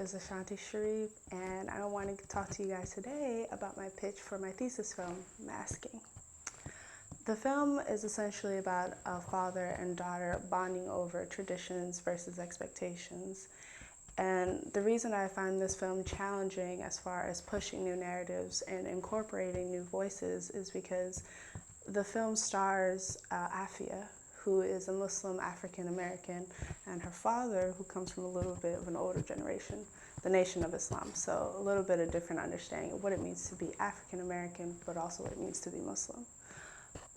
is Ashanti Sharrieff, and I want to talk to you guys today about my pitch for my thesis film, Masking. The film is essentially about a father and daughter bonding over traditions versus expectations. And the reason I find this film challenging as far as pushing new narratives and incorporating new voices is because the film stars Afia, who is a Muslim African American, and her father, who comes from a little bit of an older generation, the Nation of Islam. So a little bit of different understanding of what it means to be African American, but also what it means to be Muslim.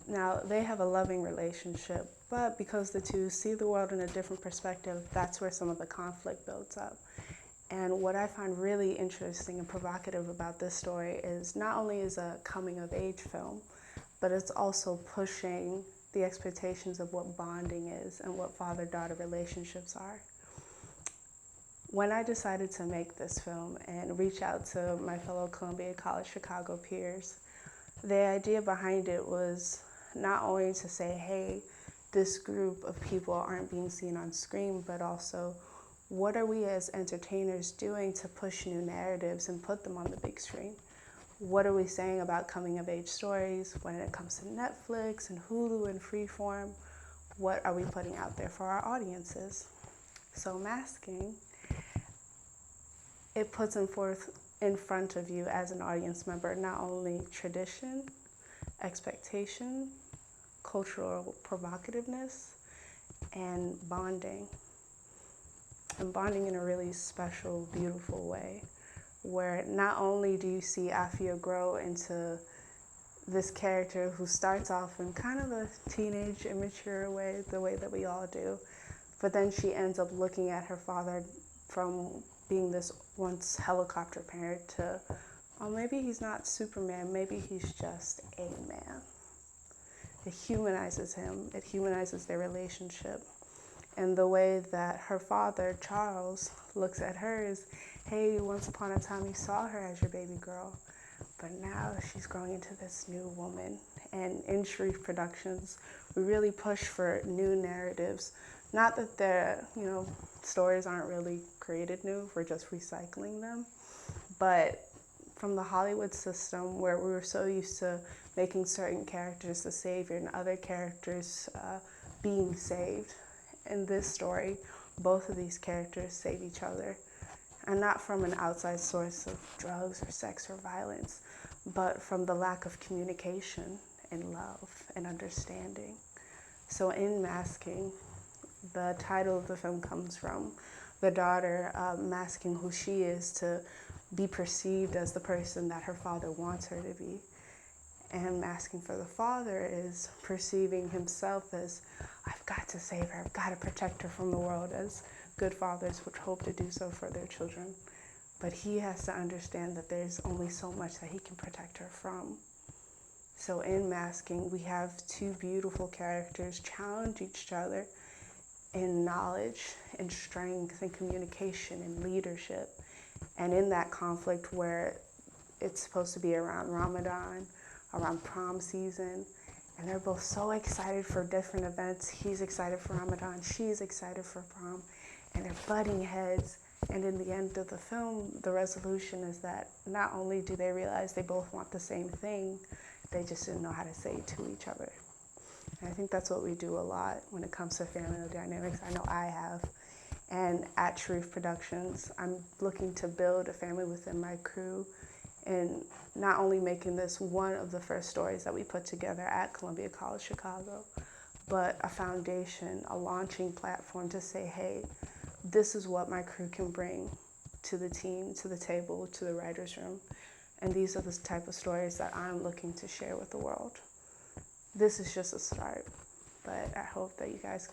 Now, they have a loving relationship, but because the two see the world in a different perspective, that's where some of the conflict builds up. And what I find really interesting and provocative about this story is not only is a coming-of-age film, but it's also pushing the expectations of what bonding is and what father-daughter relationships are. When I decided to make this film and reach out to my fellow Columbia College Chicago peers, the idea behind it was not only to say, hey, this group of people aren't being seen on screen, but also what are we as entertainers doing to push new narratives and put them on the big screen? What are we saying about coming-of-age stories when it comes to Netflix and Hulu and Freeform? What are we putting out there for our audiences? So Masking, it puts forth in front of you as an audience member not only tradition, expectation, cultural provocativeness, and bonding. And bonding in a really special, beautiful way, where not only do you see Afia grow into this character who starts off in kind of a teenage, immature way, the way that we all do, but then she ends up looking at her father from being this once helicopter parent to, oh, maybe he's not Superman, maybe he's just a man. It humanizes him, it humanizes their relationship. And the way that her father, Charles, looks at her is, hey, once upon a time you saw her as your baby girl, but now she's growing into this new woman. And in Sharrieff Productions, we really push for new narratives. Not that their, stories aren't really created new, we're just recycling them. But from the Hollywood system, where we were so used to making certain characters the savior and other characters being saved, in this story, both of these characters save each other. And not from an outside source of drugs or sex or violence, but from the lack of communication and love and understanding. So in Masking, the title of the film comes from the daughter masking who she is to be perceived as the person that her father wants her to be. And masking for the father is perceiving himself as, I've got to save her, I've got to protect her from the world, as good fathers would hope to do so for their children. But he has to understand that there's only so much that he can protect her from. So in Masking, we have two beautiful characters challenge each other in knowledge, in strength, in communication, in leadership. And in that conflict where it's supposed to be around Ramadan, around prom season, and they're both so excited for different events. He's excited for Ramadan, she's excited for prom, and they're butting heads. And in the end of the film, the resolution is that not only do they realize they both want the same thing, they just didn't know how to say it to each other. And I think that's what we do a lot when it comes to family dynamics. I know I have. And at Sharrieff Productions, I'm looking to build a family within my crew, and not only making this one of the first stories that we put together at Columbia College Chicago, but a foundation, a launching platform to say, hey, this is what my crew can bring to the team, to the table, to the writer's room. And these are the type of stories that I'm looking to share with the world. This is just a start, but I hope that you guys